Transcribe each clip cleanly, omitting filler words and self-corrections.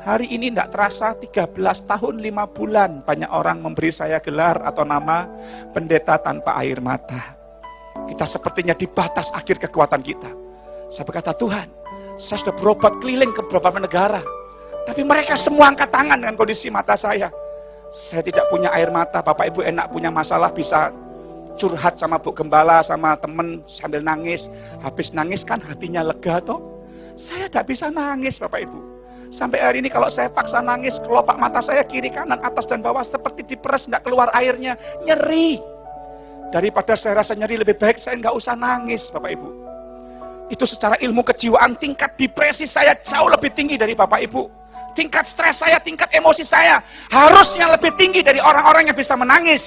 Hari ini tidak terasa 13 tahun 5 bulan banyak orang memberi saya gelar atau nama pendeta tanpa air mata. Kita sepertinya di batas akhir kekuatan kita. Saya berkata, Tuhan, saya sudah berobat keliling ke beberapa negara. Tapi mereka semua angkat tangan dengan kondisi mata saya. Saya tidak punya air mata. Bapak Ibu enak punya masalah bisa curhat sama Bu Gembala, sama temen sambil nangis. Habis nangis kan hatinya lega toh. Saya tidak bisa nangis Bapak Ibu. Sampai hari ini kalau saya paksa nangis, kelopak mata saya kiri kanan atas dan bawah seperti diperes, tidak keluar airnya, nyeri. Daripada saya rasa nyeri, lebih baik saya nggak usah nangis Bapak Ibu. Itu secara ilmu kejiwaan, tingkat depresi saya jauh lebih tinggi dari Bapak Ibu. Tingkat stres saya, tingkat emosi saya harusnya lebih tinggi dari orang-orang yang bisa menangis.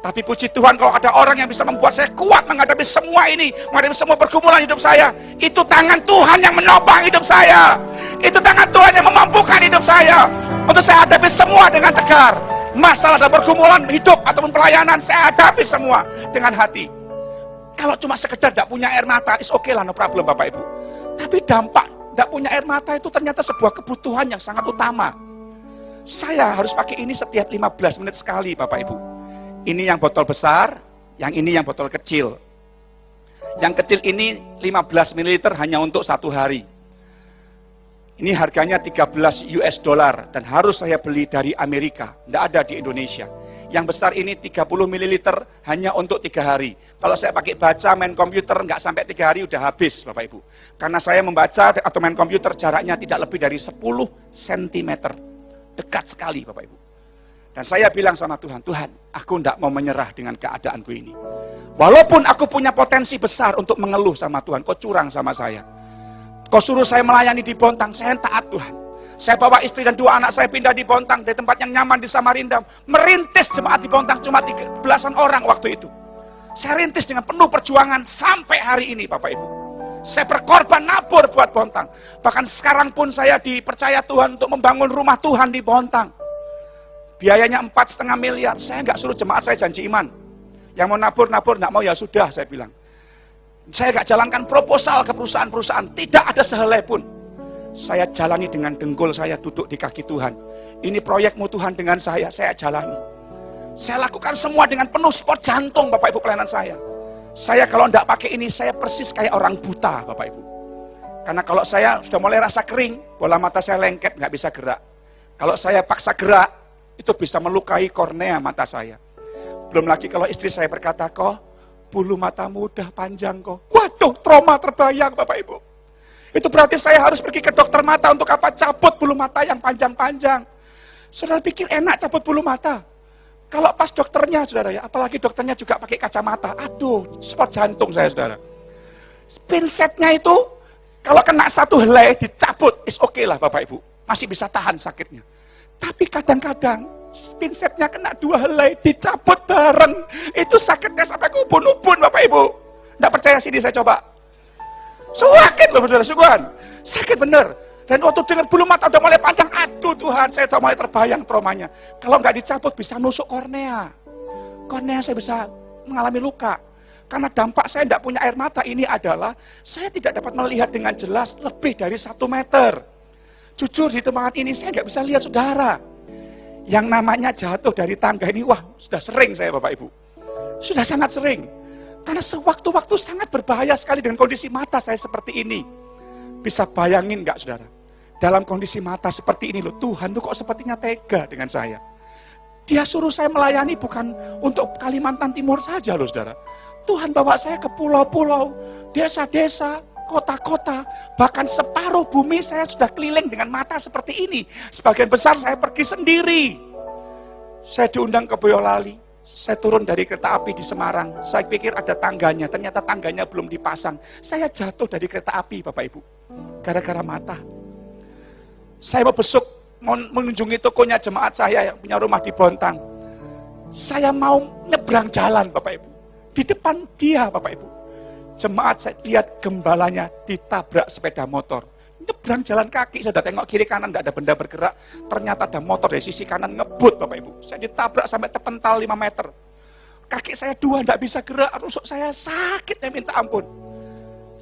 Tapi puji Tuhan kalau ada orang yang bisa membuat saya kuat menghadapi semua ini, menghadapi semua pergumulan hidup saya. Itu tangan Tuhan yang menopang hidup saya. Itu tangan Tuhan yang memampukan hidup saya. Untuk saya hadapi semua dengan tegar. Masalah dan pergumulan hidup ataupun pelayanan, saya hadapi semua dengan hati. Kalau cuma sekedar tidak punya air mata, is okay lah, no problem Bapak Ibu. Tapi dampak tidak punya air mata itu ternyata sebuah kebutuhan yang sangat utama. Saya harus pakai ini setiap 15 menit sekali Bapak Ibu. Ini yang botol besar, yang ini yang botol kecil. Yang kecil ini 15 ml hanya untuk 1 hari. Ini harganya 13 US dollar dan harus saya beli dari Amerika, tidak ada di Indonesia. Yang besar ini 30 ml hanya untuk 3 hari. Kalau saya pakai baca, main komputer, nggak sampai 3 hari udah habis Bapak Ibu. Karena saya membaca atau main komputer jaraknya tidak lebih dari 10 cm. Dekat sekali Bapak Ibu. Dan saya bilang sama Tuhan, Tuhan, aku tidak mau menyerah dengan keadaanku ini. Walaupun aku punya potensi besar untuk mengeluh sama Tuhan, kau curang sama saya. Kau suruh saya melayani di Bontang, saya taat Tuhan. Saya bawa istri dan 2 anak saya pindah di Bontang, dari tempat yang nyaman di Samarinda. Merintis jemaat di Bontang cuma 13 orang waktu itu. Saya rintis dengan penuh perjuangan sampai hari ini Bapak Ibu. Saya berkorban nabur buat Bontang. Bahkan sekarang pun saya dipercaya Tuhan untuk membangun rumah Tuhan di Bontang. Biayanya 4,5 miliar. Saya nggak suruh jemaat saya janji iman. Yang mau nabur, nggak mau ya sudah, saya bilang. Saya nggak jalankan proposal ke perusahaan-perusahaan. Tidak ada sehelai pun. Saya jalani dengan dengkul saya duduk di kaki Tuhan. Ini proyekmu Tuhan dengan saya jalani. Saya lakukan semua dengan penuh sport jantung Bapak Ibu pelayanan saya. Saya kalau nggak pakai ini, saya persis kayak orang buta Bapak Ibu. Karena kalau saya sudah mulai rasa kering, bola mata saya lengket, nggak bisa gerak. Kalau saya paksa gerak, itu bisa melukai kornea mata saya. Belum lagi kalau istri saya berkata, kok bulu matamu udah panjang kok. Waduh, trauma terbayang Bapak Ibu. Itu berarti saya harus pergi ke dokter mata untuk apa? Cabut bulu mata yang panjang-panjang. Saudara pikir enak cabut bulu mata? Kalau pas dokternya, saudara ya, apalagi dokternya juga pakai kacamata. Aduh, spot jantung saya, saudara. Pinsetnya itu, kalau kena 1 helai dicabut, is okay lah Bapak Ibu. Masih bisa tahan sakitnya. Tapi kadang-kadang pinsetnya kena 2 helai dicabut bareng. Itu sakitnya sampai ke ubun-ubun Bapak Ibu. Tidak percaya sini saya coba. Sakit loh saudara, sungguhan. Sakit bener. Dan waktu dengar bulu mata udah mulai panjang, aduh Tuhan, saya udah mulai terbayang traumanya. Kalau nggak dicabut bisa nusuk kornea. Kornea saya bisa mengalami luka. Karena dampak saya tidak punya air mata ini adalah saya tidak dapat melihat dengan jelas lebih dari 1 meter. Jujur di tempat ini saya nggak bisa lihat saudara. Yang namanya jatuh dari tangga ini, wah sudah sering saya Bapak Ibu. Sudah sangat sering. Karena sewaktu-waktu sangat berbahaya sekali dengan kondisi mata saya seperti ini. Bisa bayangin nggak saudara? Dalam kondisi mata seperti ini loh, Tuhan tuh kok sepertinya tega dengan saya. Dia suruh saya melayani bukan untuk Kalimantan Timur saja loh saudara. Tuhan bawa saya ke pulau-pulau, desa-desa, kota-kota, bahkan separuh bumi saya sudah keliling dengan mata seperti ini. Sebagian besar saya pergi sendiri. Saya diundang ke Boyolali, saya turun dari kereta api di Semarang. Saya pikir ada tangganya, ternyata tangganya belum dipasang. Saya jatuh dari kereta api Bapak Ibu, gara-gara mata. Saya mau besuk, mau mengunjungi tokonya jemaat saya yang punya rumah di Bontang. Saya mau nyebrang jalan Bapak Ibu, di depan dia Bapak Ibu. Jemaat saya lihat gembalanya ditabrak sepeda motor. Nyebrang jalan kaki, saya sudah tengok kiri kanan, tidak ada benda bergerak. Ternyata ada motor dari sisi kanan ngebut Bapak Ibu. Saya ditabrak sampai terpental 5 meter. Kaki saya 2 tidak bisa gerak, rusuk saya sakitnya minta ampun.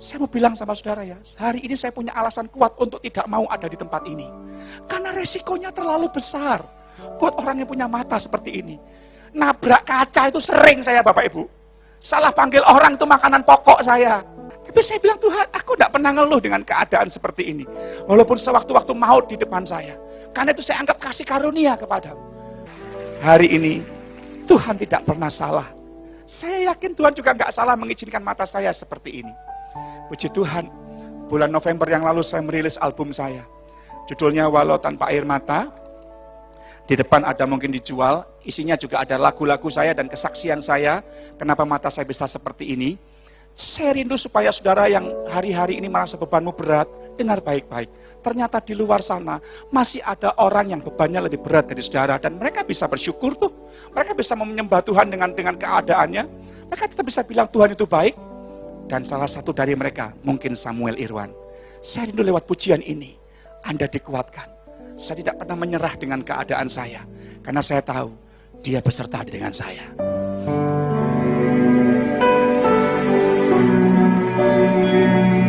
Saya mau bilang sama saudara ya, hari ini saya punya alasan kuat untuk tidak mau ada di tempat ini. Karena resikonya terlalu besar buat orang yang punya mata seperti ini. Nabrak kaca itu sering saya Bapak Ibu. Salah panggil orang itu makanan pokok saya. Tapi saya bilang, Tuhan, aku tidak pernah ngeluh dengan keadaan seperti ini. Walaupun sewaktu-waktu maut di depan saya. Karena itu saya anggap kasih karunia kepadamu. Hari ini, Tuhan tidak pernah salah. Saya yakin Tuhan juga nggak salah mengizinkan mata saya seperti ini. Puji Tuhan, bulan November yang lalu saya merilis album saya. Judulnya Walau Tanpa Air Mata. Di depan ada mungkin dijual, isinya juga ada lagu-lagu saya dan kesaksian saya. Kenapa mata saya bisa seperti ini. Saya rindu supaya saudara yang hari-hari ini merasa bebanmu berat, dengar baik-baik. Ternyata di luar sana masih ada orang yang bebannya lebih berat dari saudara. Dan mereka bisa bersyukur tuh. Mereka bisa menyembah Tuhan dengan keadaannya. Mereka tetap bisa bilang Tuhan itu baik. Dan salah satu dari mereka mungkin Samuel Irwan. Saya rindu lewat pujian ini Anda dikuatkan. Saya tidak pernah menyerah dengan keadaan saya. Karena saya tahu Dia beserta dengan saya.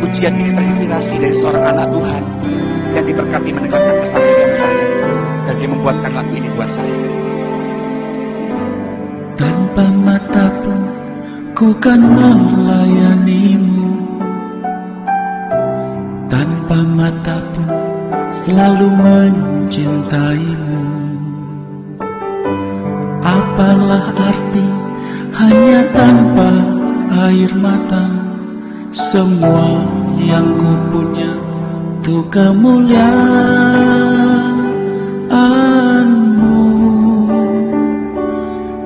Pujian ini terinspirasi dari seorang anak Tuhan yang diberkati mendengarkan kesaksian saya. Dan dia membuatkan lagu ini buat saya. Tanpa mata pun ku kan melayanimu, tanpa mata pun selalu mencintaimu. Apalah arti hanya tanpa air mata, semua yang ku punya untuk kemuliaan-Mu.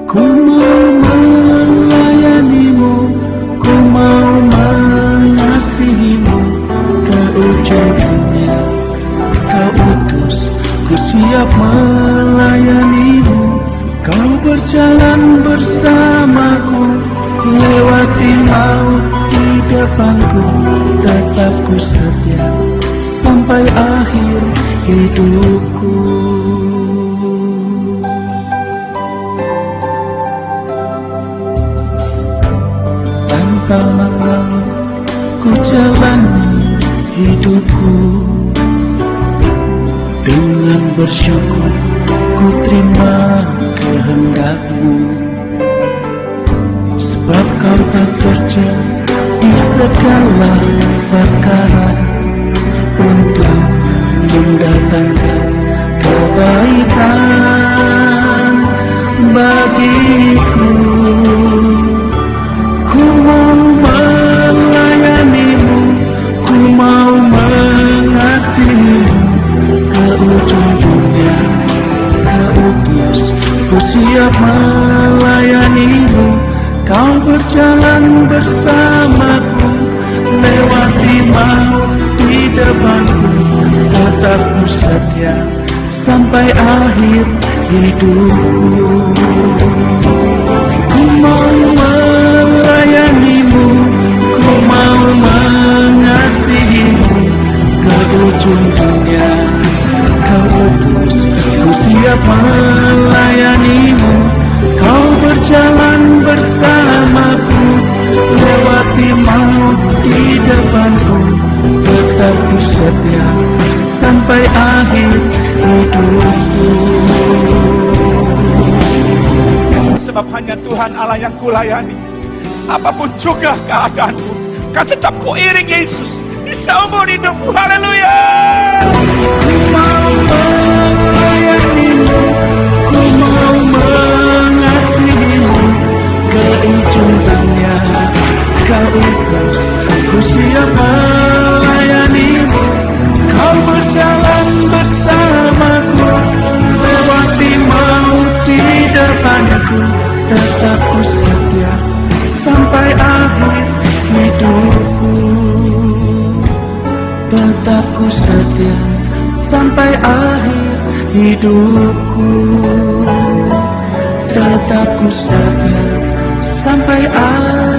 Ku mau melayanimu, ku mau mengasihimu ke ujung dunia. Kau utus, ku siap melayanimu. Kau berjalan bersamaku, lewati maut di depanku. Tetap ku setia sampai akhir hidupku. Tanpa mengeluh ku jalani hidupku, dengan bersyukur ku terima kehendak-Mu. Sebab Kau tak kerja di segala perkara untuk mendatangkan kebaikan bagiku. Ku mau melayanimu, ku mau mengasihimu ke ujung dunia. Kau utus, ku siap melayanimu. Kau berjalan bersamaku, lewati maut di depanku. Tetap ku setia sampai akhir hidupku. Ku mau melayanimu, ku mau mengasihimu ke ujung dunia. Kau utus, ku siap melayanimu. Kau berjalan bersamaku, lewati maut di depanku. Tetap ku setia sampai akhir hidupku. Sebab hanya Tuhan Allah yang kulayani. Apapun juga keadaanku, kan tetap ku iring Yesus di seumur hidupku. Haleluya. Ku mau melayanimu, ku mau mengasihimu ke ujung dunia. Kau utus, ku siap melayanimu. Kau berjalan bersamaku, lewati maut di depanku. Tetap ku setia sampai akhir hidupku. Tetap ku setia sampai akhir hidupku. Tetap ku setia sampai akhir